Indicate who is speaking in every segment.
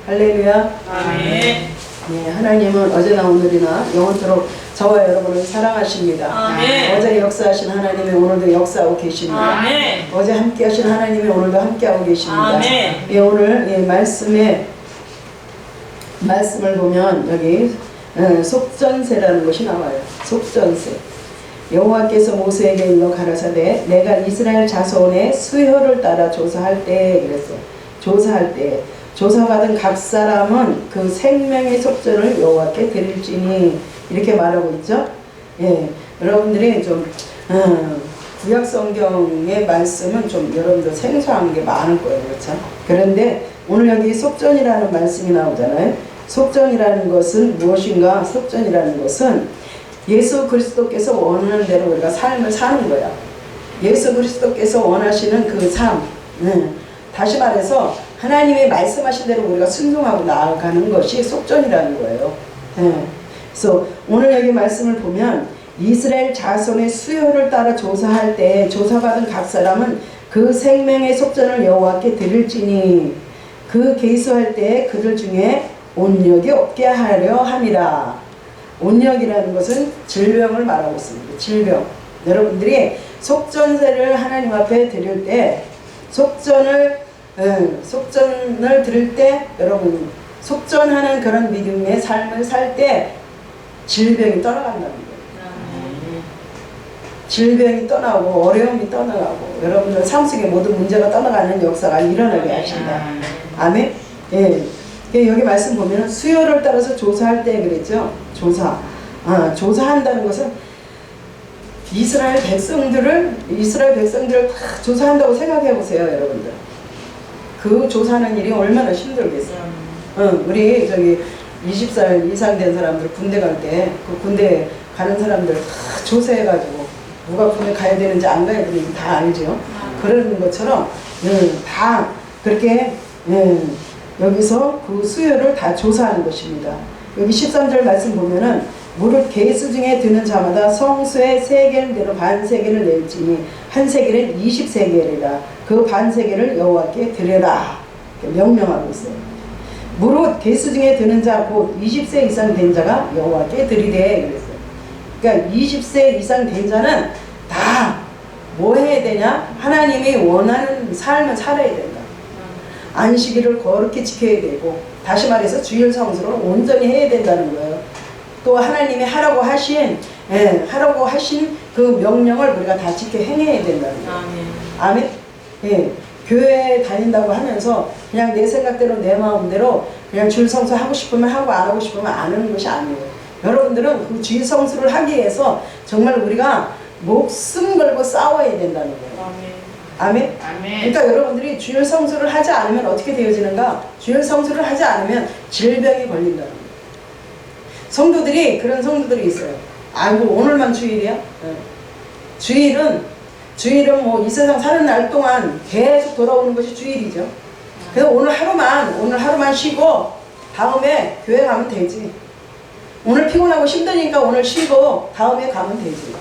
Speaker 1: 할렐루야.
Speaker 2: 아멘.
Speaker 1: 네, 하나님은 어제나 오늘이나 영원토록 저와 여러분을 사랑하십니다.
Speaker 2: 아멘.
Speaker 1: 어제 역사하신 하나님이 오늘도 역사하고 계십니다.
Speaker 2: 아멘.
Speaker 1: 어제 함께하신 하나님이 오늘도 함께하고 계십니다.
Speaker 2: 아멘.
Speaker 1: 예, 오늘 말씀을 보면 여기 속전세라는 것이 나와요. 속전세. 여호와께서 모세에게 일러 가라사대 내가 이스라엘 자손의 수효를 따라 조사할 때 그랬어요. 조사할 때 조사받은 각 사람은 그 생명의 속전을 여호와께 드릴지니 이렇게 말하고 있죠. 예, 여러분들이 좀 구약 성경의 말씀은 좀 여러분들 생소한 게 많을 거예요, 그렇죠? 그런데 오늘 여기 속전이라는 말씀이 나오잖아요. 속전이라는 것은 무엇인가? 속전이라는 것은 예수 그리스도께서 원하는 대로 우리가 삶을 사는 거야. 예수 그리스도께서 원하시는 그 삶. 다시 말해서 하나님의 말씀하신 대로 우리가 순종하고 나아가는 것이 속전이라는 거예요. 그래서 오늘 여기 말씀을 보면 이스라엘 자손의 수요를 따라 조사할 때 조사받은 각 사람은 그 생명의 속전을 여호와께 드릴지니 그 계수할 때 그들 중에 온역이 없게 하려 함이라. 온역이라는 것은 질병을 말하고 있습니다. 질병. 여러분들이 속전세를 하나님 앞에 드릴 때 속전을 드릴 때 여러분 속전하는 그런 믿음의 삶을 살 때 질병이 떠나간다는 거예요. 질병이 떠나고 어려움이 떠나가고 여러분들 삶 속에 모든 문제가 떠나가는 역사가 일어나게 하신다. 아멘. 예. 여기 말씀 보면 수요를 따라서 조사할 때 그랬죠. 조사한다는 것은 이스라엘 백성들을 다 조사한다고 생각해 보세요, 여러분들. 그 조사하는 일이 얼마나 힘들겠어요. 우리 저기 20살 이상 된 사람들 군대 갈 때 그 군대 가는 사람들 다 조사해가지고 누가 군대 가야 되는지 안 가야 되는지 다 알죠. 그런 것처럼 다 그렇게 여기서 그 수요를 다 조사하는 것입니다. 여기 13절 말씀 보면은 무릇 계수 중에 드는 자마다 성수의 세겔대로 반세겔을 낼지니 한 세겔은 20세겔이라 그 반세겔을 여호와께 드려라 명령하고 있어요. 무릇 계수 중에 드는 자 곧 20세 이상 된 자가 여호와께 드리되 그랬어요. 그러니까 20세 이상 된 자는 다 뭐 해야 되냐? 하나님이 원하는 삶을 살아야 된다. 안식일을 거룩히 지켜야 되고 다시 말해서 주일 성수를 온전히 해야 된다는 거예요. 또 하나님이 하라고 하신 그 명령을 우리가 다 지켜 행해야 된다는 거예요. 아멘. 예. 교회에 다닌다고 하면서 그냥 내 생각대로 내 마음대로 그냥 주일 성수 하고 싶으면 하고 안 하고 싶으면 안 하는 것이 아니에요. 여러분들은 그 주일 성수를 하기 위해서 정말 우리가 목숨 걸고 싸워야 된다는 거예요. 아멘. 그러니까 여러분들이 주일 성수를 하지 않으면 어떻게 되어지는가? 주일 성수를 하지 않으면 질병이 걸린다는 거예요. 성도들이 그런 성도들이 있어요. 아이고 오늘만 주일이야? 주일은 뭐 이 세상 사는 날 동안 계속 돌아오는 것이 주일이죠. 그래서 오늘 하루만 쉬고 다음에 교회 가면 되지. 오늘 피곤하고 힘드니까 오늘 쉬고 다음에 가면 되지.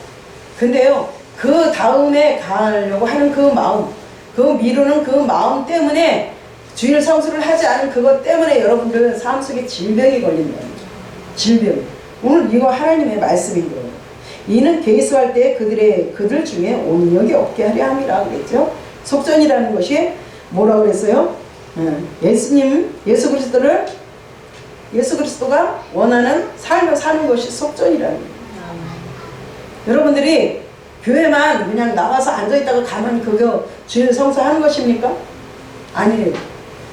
Speaker 1: 근데요 그 다음에 가려고 하는 그 마음, 그 미루는 그 마음 때문에 주일 성수를 하지 않은 그것 때문에 여러분들 삶 속에 질병이 걸린다는 거죠. 질병. 오늘 이거 하나님의 말씀인 거예요. 이는 계수할 때 그들 중에 온역이 없게 하려 함이라 그랬죠. 속전이라는 것이 뭐라고 그랬어요? 예수 그리스도가 원하는 삶을 사는 것이 속전이라는 거예요. 여러분들이 교회만 그냥 나와서 앉아있다가 가면 그거 주일 성수하는 것입니까? 아니에요.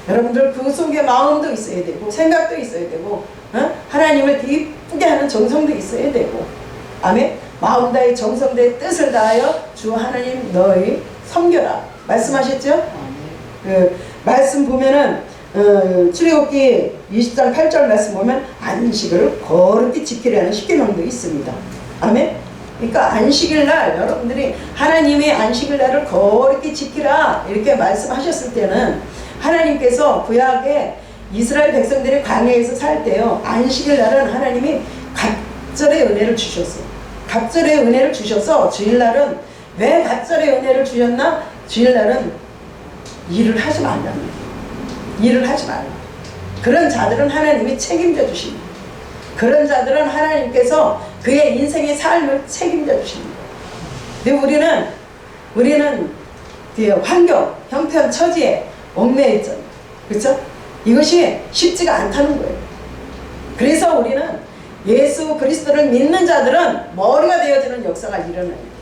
Speaker 1: 여러분들 그 속에 마음도 있어야 되고 생각도 있어야 되고 하나님을 기쁘게 하는 정성도 있어야 되고 아멘. 마음 다해 정성 다해 뜻을 다하여 주 하나님 너희 섬겨라 말씀하셨죠? 그 말씀 보면은 출애굽기 20장 8절 말씀 보면 안식을 거룩히 지키라는 십계명도 있습니다. 아멘. 그러니까 안식일날 여러분들이 하나님의 안식일날을 거룩히 지키라 이렇게 말씀하셨을 때는 하나님께서 구약에 이스라엘 백성들이 광야에서 살 때요 안식일날은 하나님이 갑절의 은혜를 주셨어요. 갑절의 은혜를 주셔서 주일날은 왜 갑절의 은혜를 주셨나? 주일날은 일을 하지 말라는 거예요. 일을 하지 말라. 그런 자들은 하나님이 책임져 주십니다. 그런 자들은 하나님께서 그의 인생의 삶을 책임져 주십니다. 근데 우리는 환경, 형편, 처지에 얽매여 있잖아요. 그렇죠? 이것이 쉽지가 않다는 거예요. 그래서 우리는 예수 그리스도를 믿는 자들은 머리가 되어지는 역사가 일어나요.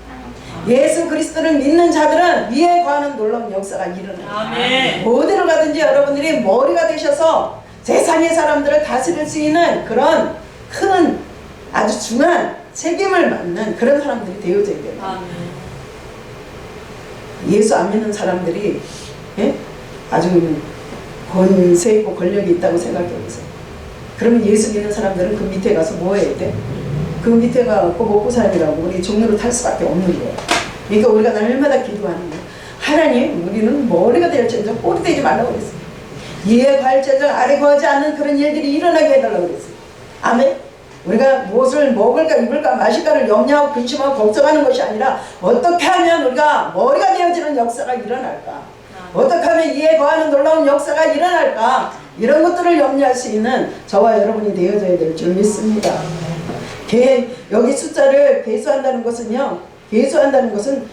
Speaker 1: 예수 그리스도를 믿는 자들은 위에 관한 놀라운 역사가 일어나요.
Speaker 2: 아멘.
Speaker 1: 어디를 가든지 여러분들이 머리가 되셔서 세상의 사람들을 다스릴 수 있는 그런 큰 아주 중요한 책임을 맡는 그런 사람들이 되어져야 돼요.
Speaker 2: 아멘.
Speaker 1: 예수 안 믿는 사람들이 아주 권세 있고 권력이 있다고 생각해 보세요. 그러면 예수 믿는 사람들은 그 밑에 가서 뭐 해야 돼? 그 밑에 가고 먹고 살기라고 우리 종로를 탈 수밖에 없는 거예요. 그러니까 우리가 날마다 기도하는 거예요. 하나님, 우리는 머리가 될지언정 꼬리 되지 말라고 그랬어요. 위에 갈지언정 아래 구하지 않는 그런 일들이 일어나게 해달라고 그랬어요. 아멘. 우리가 무엇을 먹을까 입을까 마실까를 염려하고 근심하고 걱정하는 것이 아니라 어떻게 하면 우리가 머리가 되어지는 역사가 일어날까, 어떻게 하면 이에 거하는 놀라운 역사가 일어날까, 이런 것들을 염려할 수 있는 저와 여러분이 되어져야 될 줄 믿습니다. 여기 숫자를 계수한다는 것은요, 계수한다는 것은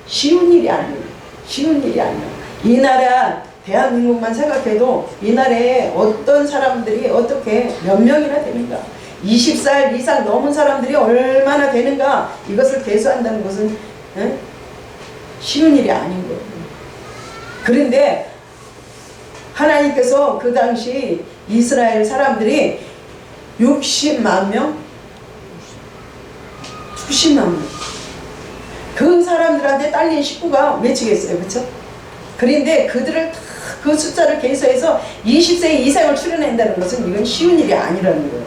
Speaker 1: 쉬운 일이 아니에요. 쉬운 일이 아니에요. 이 나라 대한민국만 생각해도 이 나라에 어떤 사람들이 어떻게 몇 명이나 되는가, 20살 이상 넘은 사람들이 얼마나 되는가, 이것을 계수한다는 것은 쉬운 일이 아닌 거예요. 그런데 하나님께서 그 당시 이스라엘 사람들이 60만 명? 90만 명. 그 사람들한테 딸린 식구가 외치겠어요. 그렇죠? 그런데 그들을 다 그 숫자를 계수해서 20세 이상을 추려낸다는 것은 이건 쉬운 일이 아니라는 거예요.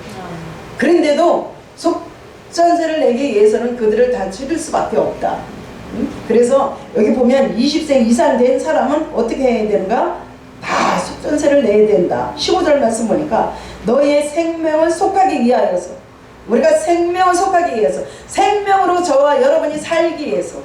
Speaker 1: 그런데도 속전세를 내기 위해서는 그들을 다 줄일 수밖에 없다. 그래서 여기 보면 20세 이상 된 사람은 어떻게 해야 되는가? 다 속전세를 내야 된다. 15절 말씀 보니까 너의 생명을 속하기 위하여서, 우리가 생명을 속하기 위해서, 생명으로 저와 여러분이 살기 위해서,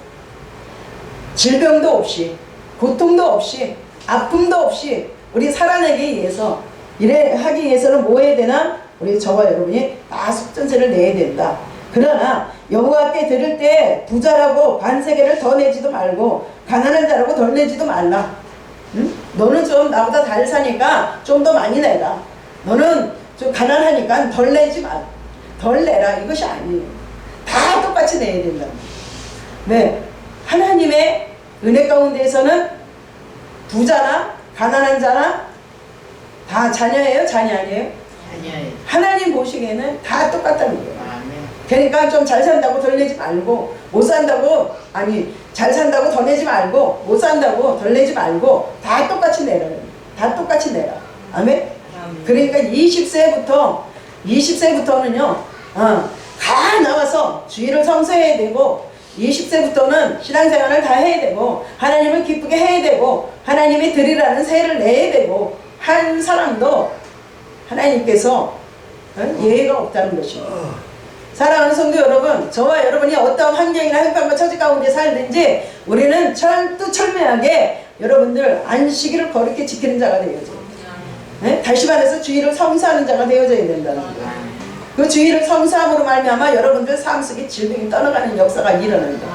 Speaker 1: 질병도 없이 고통도 없이 아픔도 없이 우리 살아내기 위해서, 이래 하기 위해서는 뭐 해야 되나? 우리 저와 여러분이 다 속전세를 내야 된다. 그러나 여호와께 드릴 때 부자라고 반세계를 더 내지도 말고 가난한 자라고 덜 내지도 말라. 응? 너는 좀 나보다 잘 사니까 좀 더 많이 내라. 너는 좀 가난하니까 덜 내지 마. 덜 내라. 이것이 아니에요. 다 똑같이 내야 된다. 네. 하나님의 은혜 가운데에서는 부자나 가난한 자나 다 자녀예요? 자녀 아니에요?
Speaker 2: 자녀예요.
Speaker 1: 하나님 보시기에는 다 똑같다는 거예요.
Speaker 2: 아멘.
Speaker 1: 그러니까 좀 잘 산다고 덜 내지 말고, 못 산다고, 아니 잘 산다고 더 내지 말고, 못 산다고 덜 내지 말고 다 똑같이 내라. 다 똑같이 내라. 아멘? 그러니까 20세부터는요 다 나와서 주의를 성수해야 되고, 20세부터는 신앙생활을 다 해야 되고, 하나님을 기쁘게 해야 되고, 하나님이 드리라는 세를 내야 되고, 한 사람도 하나님께서 예외가 없다는 것입니다. 사랑하는 성도 여러분, 저와 여러분이 어떤 환경이나 형편과 처지 가운데 살든지 우리는 철두철미하게 여러분들 안식일을 거룩히 지키는 자가 되어져요. 네? 다시 말해서 주의를 성사하는 자가 되어져야 된다는 거예요. 그 주의를 성사함으로 말미암아 여러분들 삶 속에 질병이 떠나가는 역사가 일어난다.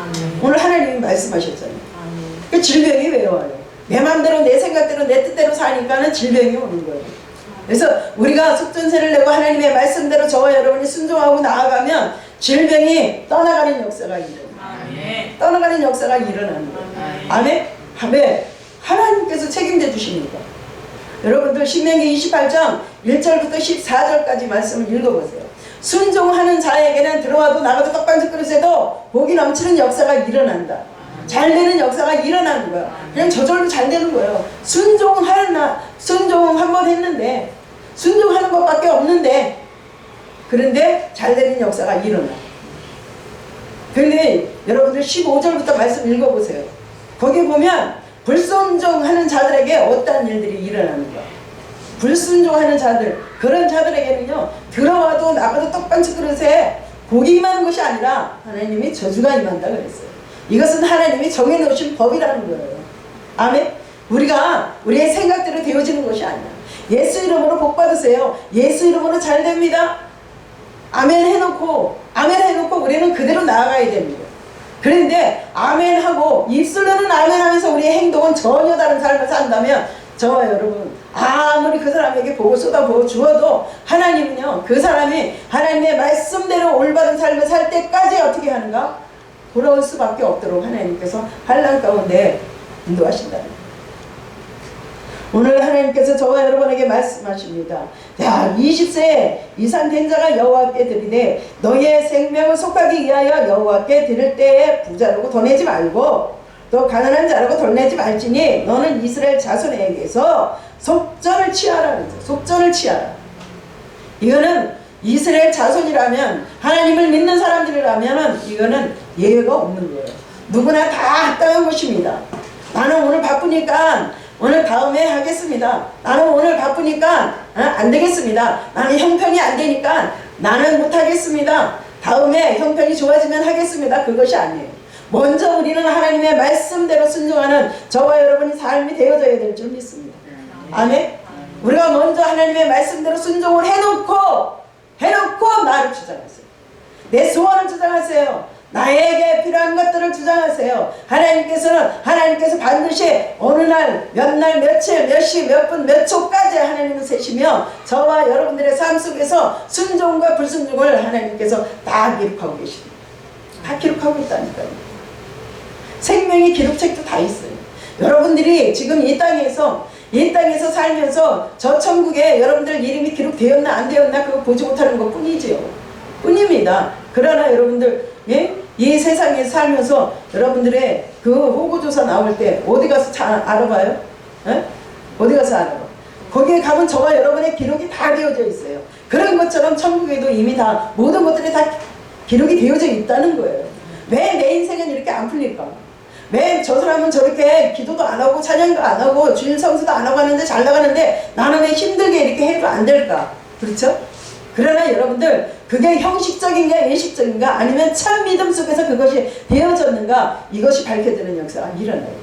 Speaker 1: 오늘 하나님이 말씀하셨잖아요. 그 질병이 왜 와요? 내 마음대로 내 생각대로 내 뜻대로 사니까는 질병이 오는 거예요. 그래서 우리가 속전세를 내고 하나님의 말씀대로 저와 여러분이 순종하고 나아가면 질병이 떠나가는 역사가 일어나요. 떠나가는 역사가 일어나는 거예요. 아멘? 아멘. 하나님께서 책임져 주십니다. 여러분들 신명기 28장 1절부터 14절까지 말씀을 읽어보세요. 순종하는 자에게는 들어와도 나가도 떡반죽 그릇에도 복이 넘치는 역사가 일어난다. 잘 되는 역사가 일어나는 거예요. 그냥 저절로 잘 되는 거예요. 순종 한 번 했는데, 순종하는 것밖에 없는데, 그런데 잘 되는 역사가 일어나. 그런데 여러분들 15절부터 말씀 읽어보세요. 거기 보면 불순종하는 자들에게 어떠한 일들이 일어나는 거야. 불순종하는 자들, 그런 자들에게는요, 들어와도 나가도 떡반죽 그릇에 복이 임하는 것이 아니라 하나님이 저주가 임한다 그랬어요. 이것은 하나님이 정해놓으신 법이라는 거예요. 아멘? 우리가 우리의 생각대로 되어지는 것이 아니야. 예수 이름으로 복 받으세요. 예수 이름으로 잘 됩니다. 아멘 해놓고 우리는 그대로 나아가야 됩니다. 그런데 아멘 하고 입술로는 아멘 하면서 우리의 행동은 전혀 다른 삶을 산다면 저와 여러분 아무리 그 사람에게 복을 쏟아부어 주어도 하나님은요 그 사람이 하나님의 말씀대로 올바른 삶을 살 때까지 어떻게 하는가? 돌아올 수밖에 없도록 하나님께서 환난 가운데 인도하신다는 거예요. 오늘 하나님께서 저와 여러분에게 말씀하십니다. 야, 20세 이상 된 자가 여호와께 드리되 너희의 생명을 속하기 위하여 여호와께 드릴 때에 부자라고 더 내지 말고 또 가난한 자라고 덜 내지 말지니 너는 이스라엘 자손에게서 속전을 취하라. 속전을 취하라. 이거는 이스라엘 자손이라면 하나님을 믿는 사람들이라면 이거는 예외가 없는 거예요. 누구나 다 합당한 것입니다. 나는 오늘 바쁘니까 오늘 다음에 하겠습니다. 나는 오늘 바쁘니까 안 되겠습니다. 나는 형편이 안 되니까 나는 못하겠습니다. 다음에 형편이 좋아지면 하겠습니다. 그것이 아니에요. 먼저 우리는 하나님의 말씀대로 순종하는 저와 여러분이 삶이 되어져야 될 줄 믿습니다. 아멘. 우리가 먼저 하나님의 말씀대로 순종을 해놓고 나를 주장하세요. 내 소원을 주장하세요. 나에게 필요한 것들을 주장하세요. 하나님께서 반드시 어느 날, 몇 날, 며칠, 몇 시, 몇 분, 몇 초까지 하나님은 세시며 저와 여러분들의 삶 속에서 순종과 불순종을 하나님께서 다 기록하고 계십니다. 다 기록하고 있다니까요. 생명의 기록책도 다 있어요. 여러분들이 지금 이 땅에서 살면서 저 천국에 여러분들 이름이 기록되었나 안 되었나 그거 보지 못하는 것 뿐이지요. 뿐입니다. 그러나 여러분들 이 세상에 살면서 여러분들의 그 호구조사 나올 때 어디 가서 알아봐요? 어디 가서 알아봐? 거기에 가면 저와 여러분의 기록이 다 되어져 있어요. 그런 것처럼 천국에도 이미 다 모든 것들이 다 기록이 되어져 있다는 거예요. 왜 내 인생은 이렇게 안 풀릴까? 왜 저 사람은 저렇게 기도도 안 하고 찬양도 안 하고 주일 성수도 안 하고 하는데 잘 나가는데 나는 왜 힘들게 이렇게 해도 안 될까? 그렇죠? 그러나 여러분들 그게 형식적인가 예식적인가 아니면 참 믿음 속에서 그것이 되어졌는가 이것이 밝혀지는 역사가 일어나야 돼요.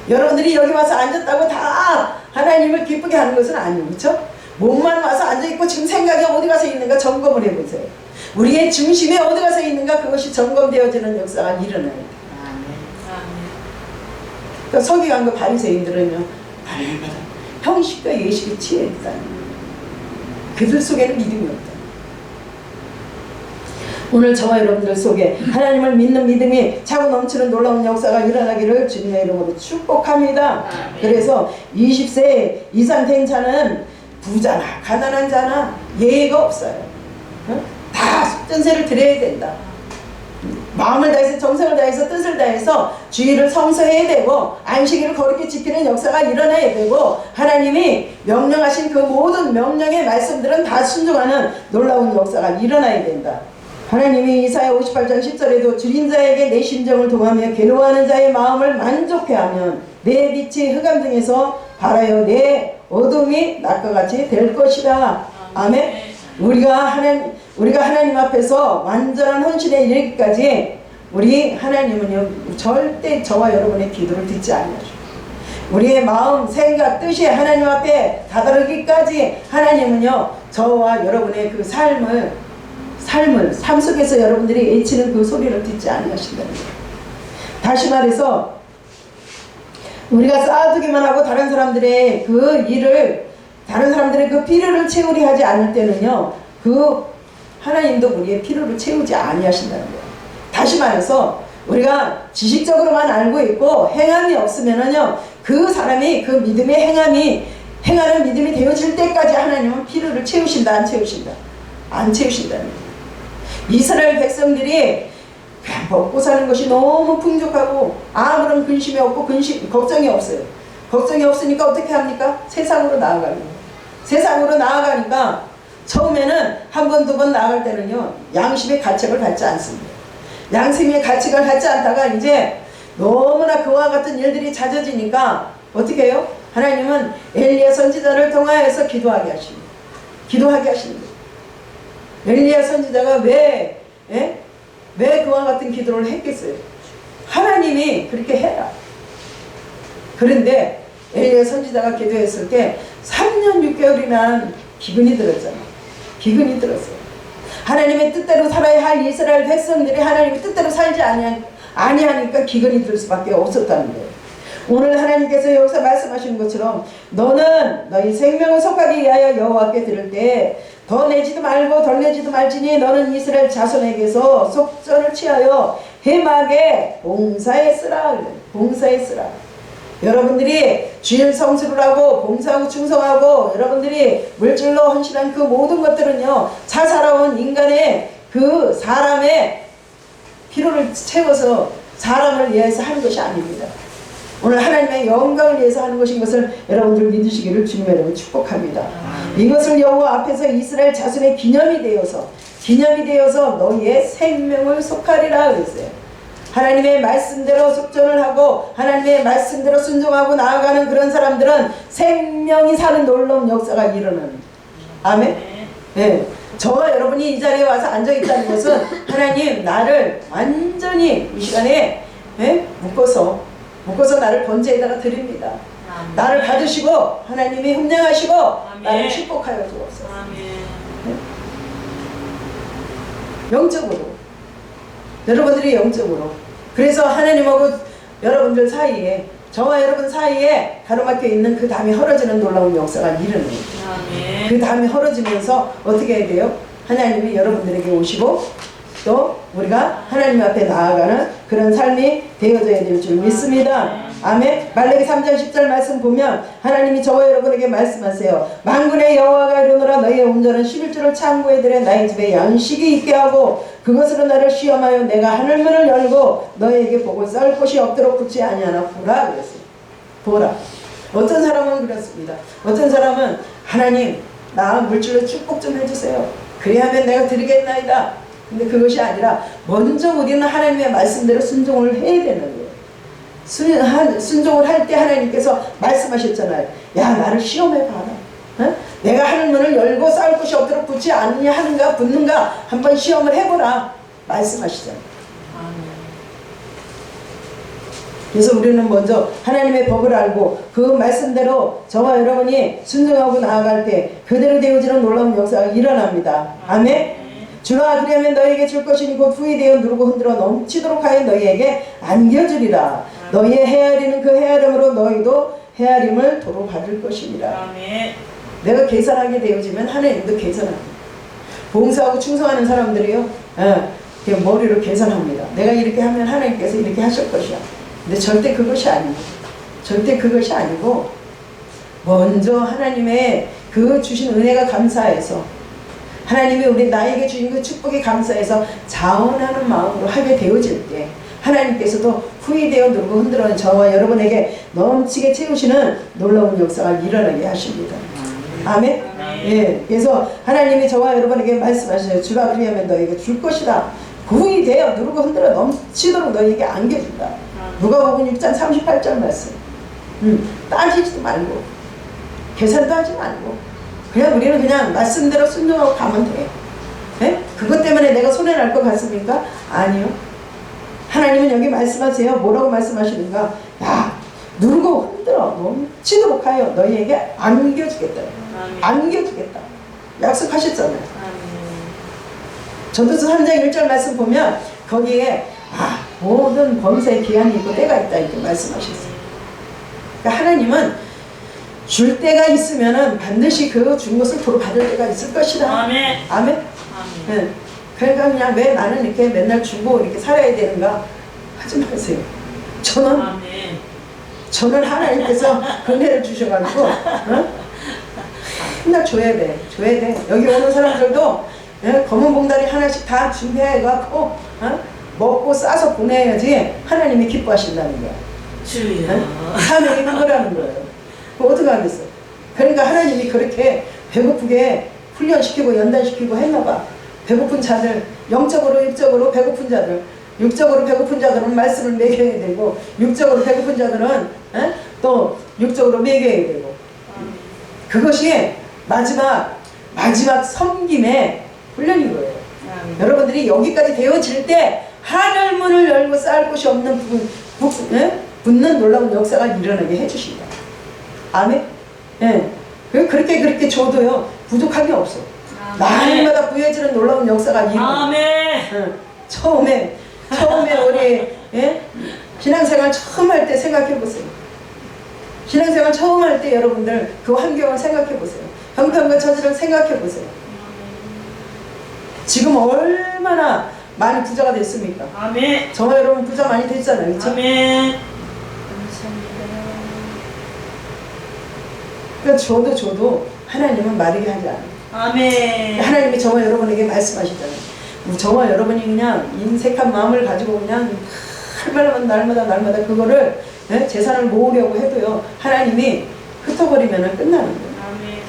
Speaker 1: 여러분들이 여기 와서 앉았다고 다 하나님을 기쁘게 하는 것은 아니에요. 그렇죠? 몸만 와서 앉아있고 지금 생각이 어디 가서 있는가 점검을 해보세요. 우리의 중심이 어디 가서 있는가 그것이 점검되어지는 역사가 일어나야 돼요. 그러니까 서기관과 바리새인들은요 날마다 형식과 예식에 취해 있다는 거예요. 그들 속에는 믿음이 없다. 오늘 저와 여러분들 속에 하나님을 믿는 믿음이 차고 넘치는 놀라운 역사가 일어나기를 주님의 이름으로 축복합니다. 그래서 20세 이상 된 자는 부자나 가난한 자나 예외가 없어요. 다 속전세를 드려야 된다. 마음을 다해서 정성을 다해서 뜻을 다해서 주의를 성서해야 되고 안식일을 거룩히 지키는 역사가 일어나야 되고 하나님이 명령하신 그 모든 명령의 말씀들은 다 순종하는 놀라운 역사가 일어나야 된다. 하나님이 이사야 58장 10절에도 줄인 자에게 내 심정을 동하며 괴로워하는 자의 마음을 만족해하면 내 빛이 흑암 등에서 발하여 내 어둠이 낮과 같이 될 것이다. 아멘. 우리가 하나님 앞에서 완전한 헌신에 이르기까지 우리 하나님은요 절대 저와 여러분의 기도를 듣지 않으셔. 우리의 마음, 생각, 뜻이 하나님 앞에 다다르기까지 하나님은요 저와 여러분의 그 삶 속에서 여러분들이 외치는 그 소리를 듣지 않으신다는 거예요. 다시 말해서 우리가 쌓아두기만 하고 다른 사람들의 그 필요를 채우려 하지 않을 때는요 그 하나님도 우리의 필요를 채우지 아니하신다는 거예요. 다시 말해서 우리가 지식적으로만 알고 있고 행함이 없으면은요 그 사람이 그 믿음의 행하는 믿음이 되어질 때까지 하나님은 필요를 채우신다 안 채우신다? 안 채우신다는 거예요. 이스라엘 백성들이 먹고 사는 것이 너무 풍족하고 아무런 근심이 없고 걱정이 없어요. 걱정이 없으니까 어떻게 합니까? 세상으로 나아가는 거예요. 세상으로 나아가니까 처음에는 한 번, 두 번 나아갈 때는요 양심의 가책을 받지 않습니다. 양심의 가책을 받지 않다가 이제 너무나 그와 같은 일들이 잦아지니까 어떻게 해요? 하나님은 엘리야 선지자를 통하여서 기도하게 하십니다. 기도하게 하십니다. 엘리야 선지자가 왜 그와 같은 기도를 했겠어요? 하나님이 그렇게 해라. 그런데 엘리야 선지자가 기도했을 때 3년 6개월이나 기근이 들었잖아. 기근이 들었어요. 하나님의 뜻대로 살아야 할 이스라엘 백성들이 하나님의 뜻대로 살지 아니하니까 기근이 들 수밖에 없었다는 거예요. 오늘 하나님께서 여기서 말씀하시는 것처럼 너는 너희 생명을 속하기 위하여 여호와께 들을 때 더 내지도 말고 덜 내지도 말지니 너는 이스라엘 자손에게서 속전을 취하여 해막에 봉사에 쓰라. 봉사에 쓰라. 여러분들이 주일 성수를 하고 봉사하고 충성하고 여러분들이 물질로 헌신한 그 모든 것들은요, 살아온 인간의 그 사람의 필요를 채워서 사람을 위해서 하는 것이 아닙니다. 오늘 하나님의 영광을 위해서 하는 것인 것을 여러분들 믿으시기를 주님의 이름으로 축복합니다. 이것을 여호와 앞에서 이스라엘 자손의 기념이 되어서 너희의 생명을 속하리라 그랬어요. 하나님의 말씀대로 속전을 하고 하나님의 말씀대로 순종하고 나아가는 그런 사람들은 생명이 사는 놀라운 역사가 일어나는. 아멘. 네. 저와 여러분이 이 자리에 와서 앉아 있다는 것은 하나님 나를 완전히 이 시간에 묶어서 나를 번제에다가 드립니다. 아멘. 나를 받으시고 하나님이 흠령하시고 아멘. 나를 축복하여 주옵소서. 네? 영적으로 여러분들이 영적으로 그래서 하나님하고 여러분들 사이에 저와 여러분 사이에 가로막혀 있는 그 담이 헐어지는 놀라운 역사가 일어나요. 그 담이 헐어지면서 어떻게 해야 돼요? 하나님이 여러분들에게 오시고 또 우리가 하나님 앞에 나아가는 그런 삶이 되어져야 될 줄 믿습니다. 아멘. 말라기 3장 10절 말씀 보면 하나님이 저와 여러분에게 말씀하세요. 만군의 여호와가 이르노라 너희의 온전한 11조를 창고에 들여 나의 집에 양식이 있게 하고 그것으로 나를 시험하여 내가 하늘문을 열고 너희에게 복을 쌓을 곳이 없도록 굳지 아니하나 보라 그랬어요. 보라. 어떤 사람은 그렇습니다. 어떤 사람은 하나님 나 물질로 축복 좀 해주세요. 그리하면 내가 드리겠나이다. 근데 그것이 아니라 먼저 우리는 하나님의 말씀대로 순종을 해야 되는 거예요. 순종을 할 때 하나님께서 말씀하셨잖아요. 야 나를 시험해봐라. 어? 내가 하늘문을 열고 쌓을 곳이 없도록 붙지 않느냐 하는가 붙는가 한번 시험을 해보라 말씀하시잖아요. 그래서 우리는 먼저 하나님의 법을 알고 그 말씀대로 저와 여러분이 순종하고 나아갈 때 그대로 되어지는 놀라운 역사가 일어납니다. 아멘. 주라 그리하면 너희에게 줄 것이니 곧 후이 되어 누르고 흔들어 넘치도록 하여 너희에게 안겨주리라. 너희의 헤아리는 그 헤아림으로 너희도 헤아림을 도로 받을 것이니라. 내가 계산하게 되어지면 하나님도 계산합니다. 봉사하고 충성하는 사람들이요 머리로 계산합니다. 내가 이렇게 하면 하나님께서 이렇게 하실 것이야. 근데 절대 그것이 아니고 먼저 하나님의 그 주신 은혜가 감사해서 하나님이 우리 나에게 주신 그 축복에 감사해서 자원하는 마음으로 하게 되어질 때 하나님께서도 후이되어 누르고 흔들어는 저와 여러분에게 넘치게 채우시는 놀라운 역사가 일어나게 하십니다. 아멘. 예, 그래서 하나님이 저와 여러분에게 말씀하셔요. 주라 그리하면 너에게 줄 것이다. 후이되어 누르고 흔들어 넘치도록 너에게 안겨준다. 누가복음 6장 38절 말씀. 따지지도 말고 계산도 하지 말고 그냥 우리는 그냥 말씀대로 순종하고 가면 돼. 네? 그것 때문에 내가 손해날 것 같습니까? 아니요. 하나님은 여기 말씀하세요. 뭐라고 말씀하시는가? 야, 누르고 흔들어 넘치도록 하여 너희에게 안겨주겠다. 안겨주겠다. 약속하셨잖아요. 전도서 3장 1절 말씀 보면 거기에 모든 범사에 기한이 있고 때가 있다 이렇게 말씀하셨어요. 그러니까 하나님은 줄 때가 있으면은 반드시 그 준 것을 도로 받을 때가 있을 것이다. 아멘. 아멘. 네. 그러니까 그냥 왜 나는 이렇게 맨날 주고 이렇게 살아야 되는가 하지 마세요. 저는 하나님께서 은혜를 주셔가지고 맨날 줘야 돼. 여기 오는 사람들도 검은 봉다리 하나씩 다 준비해갖고 먹고 싸서 보내야지 하나님이 기뻐하신다는 거야. 주여. 사명이 그거라는 거예요. 어떻게 하겠어? 그러니까 하나님이 그렇게 배고프게 훈련시키고 연단시키고 했나봐. 배고픈 자들, 영적으로 육적으로 배고픈 자들, 육적으로 배고픈 자들은 말씀을 먹여야 되고 육적으로 배고픈 자들은 또 육적으로 먹여야 되고 그것이 마지막 섬김의 훈련인 거예요. 여러분들이 여기까지 되어질 때 하늘문을 열고 쌓을 곳이 없는 붙는 놀라운 역사가 일어나게 해주신다. 아멘. 예. 그렇게 줘도요 부족함이 없어. 날마다 부여지는 놀라운 역사가 일어나.
Speaker 2: 아멘.
Speaker 1: 예. 처음에 우리 예? 신앙생활 처음 할 때 생각해 보세요. 신앙생활 처음 할 때 여러분들 그 환경을 생각해 보세요. 형편과 처지를 생각해 보세요. 지금 얼마나 많이 부자가 됐습니까?
Speaker 2: 아멘.
Speaker 1: 저와 여러분 부자 많이 됐잖아요. 그렇죠?
Speaker 2: 아멘.
Speaker 1: 그러니까 저도 하나님은 마르게 하지 않아요.
Speaker 2: 아멘.
Speaker 1: 하나님이 저와 여러분에게 말씀하시잖아요. 저와 여러분이 그냥 인색한 마음을 가지고 그냥 날마다 그거를 예? 재산을 모으려고 해도요 하나님이 흩어버리면 끝나는 거예요.
Speaker 2: 아멘.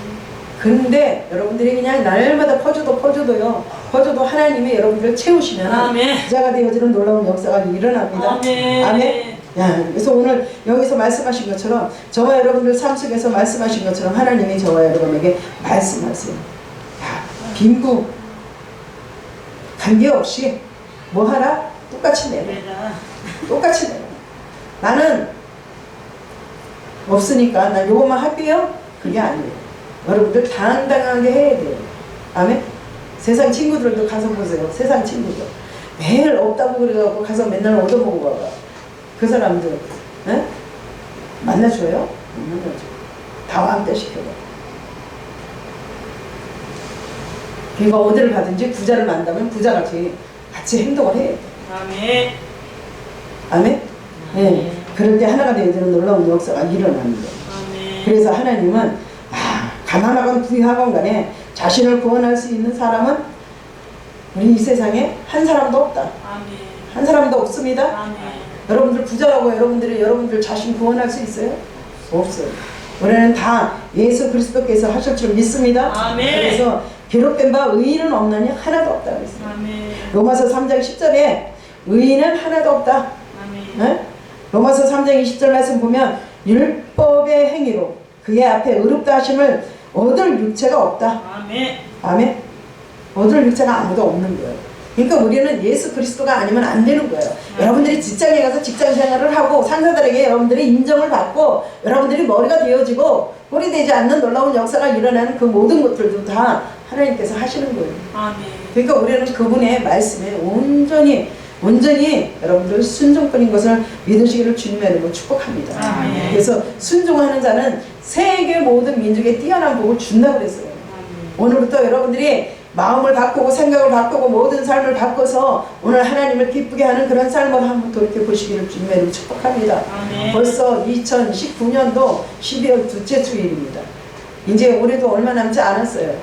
Speaker 1: 근데 여러분들이 그냥 날마다 퍼줘도 하나님이 여러분들을 채우시면
Speaker 2: 아멘.
Speaker 1: 부자가 되어지는 놀라운 역사가 일어납니다.
Speaker 2: 아멘.
Speaker 1: 아멘. 야, 그래서 오늘 여기서 말씀하신 것처럼 저와 여러분들 삶 속에서 말씀하신 것처럼 하나님이 저와 여러분에게 말씀하세요. 야, 빈부 관계없이 뭐 하라? 똑같이 내라. 똑같이 내라. 나는 없으니까 난 요것만 할게요. 그게 아니에요. 여러분들 당당하게 해야 돼요. 아멘. 세상 친구들도 가서 보세요. 세상 친구들 매일 없다고 그래갖고 가서 맨날 얻어먹고 가봐. 그 사람들 에? 만나줘요? 못 만나줘. 다 왕따시켜봐. 그러니까 어디를 가든지 부자를 만나면 부자같이 같이 행동을 해야 돼.
Speaker 2: 아멘.
Speaker 1: 아멘? 네. 그럴 때 하나가 되어지는 놀라운 역사가 일어납니다.
Speaker 2: 아멘.
Speaker 1: 그래서 하나님은 가난하건 부유하건 간에 자신을 구원할 수 있는 사람은 우리 이 세상에 한 사람도 없다.
Speaker 2: 아멘.
Speaker 1: 한 사람도 없습니다.
Speaker 2: 아멘.
Speaker 1: 여러분들 부자라고 여러분들 자신 구원할 수 있어요? 없어요. 우리는 다 예수 그리스도께서 하실 줄 믿습니다.
Speaker 2: 아멘.
Speaker 1: 그래서 기록된 바 의인은 없나니 하나도 없다 그랬어요.
Speaker 2: 아멘.
Speaker 1: 로마서 3장 10절에 의인은 하나도 없다.
Speaker 2: 아멘.
Speaker 1: 네? 로마서 3장 20절 말씀 보면 율법의 행위로 그의 앞에 의롭다 하심을 얻을 육체가 없다.
Speaker 2: 아멘.
Speaker 1: 아멘. 얻을 육체가 아무도 없는 거예요. 그러니까 우리는 예수 그리스도가 아니면 안 되는 거예요. 여러분들이 직장에 가서 직장 생활을 하고 상사들에게 여러분들이 인정을 받고 여러분들이 머리가 되어지고 꼴이 되지 않는 놀라운 역사가 일어나는 그 모든 것들도 다 하나님께서 하시는 거예요.
Speaker 2: 아멘.
Speaker 1: 그러니까 우리는 그분의 말씀에 온전히 여러분들 순종권인 것을 믿으시기를 주님의 이름으로 축복합니다.
Speaker 2: 아멘.
Speaker 1: 그래서 순종하는 자는 세계 모든 민족에 뛰어난 복을 준다고 그랬어요.
Speaker 2: 아멘.
Speaker 1: 오늘부터 여러분들이 마음을 바꾸고 생각을 바꾸고 모든 삶을 바꿔서 오늘 하나님을 기쁘게 하는 그런 삶을 한번 돌이켜 보시기를 주님의 이름으로 축복합니다.
Speaker 2: 아멘.
Speaker 1: 벌써 2019년도 12월 둘째 주일입니다. 이제 올해도 얼마 남지 않았어요.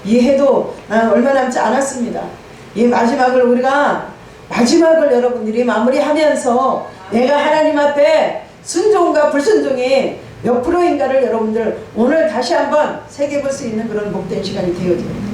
Speaker 1: 이 해도 얼마 남지 않았습니다. 이 마지막을 여러분들이 마무리하면서 내가 하나님 앞에 순종과 불순종이 몇 프로인가를 여러분들 오늘 다시 한번 새겨볼 수 있는 그런 복된 시간이 되어집니다.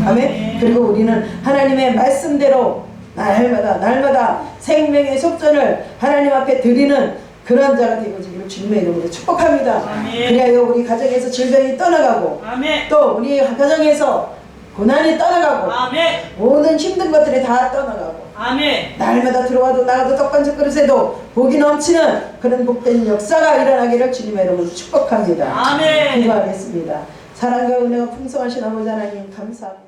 Speaker 1: 아멘. 그리고 우리는 하나님의 말씀대로 날마다 생명의 속전을 하나님 앞에 드리는 그런 자가 되어지기를 주님의 이름으로 축복합니다.
Speaker 2: 아멘.
Speaker 1: 그리하여 우리 가정에서 질병이 떠나가고
Speaker 2: 아멘.
Speaker 1: 또 우리 가정에서 고난이 떠나가고
Speaker 2: 아멘.
Speaker 1: 모든 힘든 것들이 다 떠나가고
Speaker 2: 아멘.
Speaker 1: 날마다 들어와도 나가도 떡반죽 그릇에도 복이 넘치는 그런 복된 역사가 일어나기를 주님의 이름으로 축복합니다.
Speaker 2: 아멘.
Speaker 1: 기도하겠습니다. 사랑과 은혜가 풍성하신 아버지 하나님 감사합니다.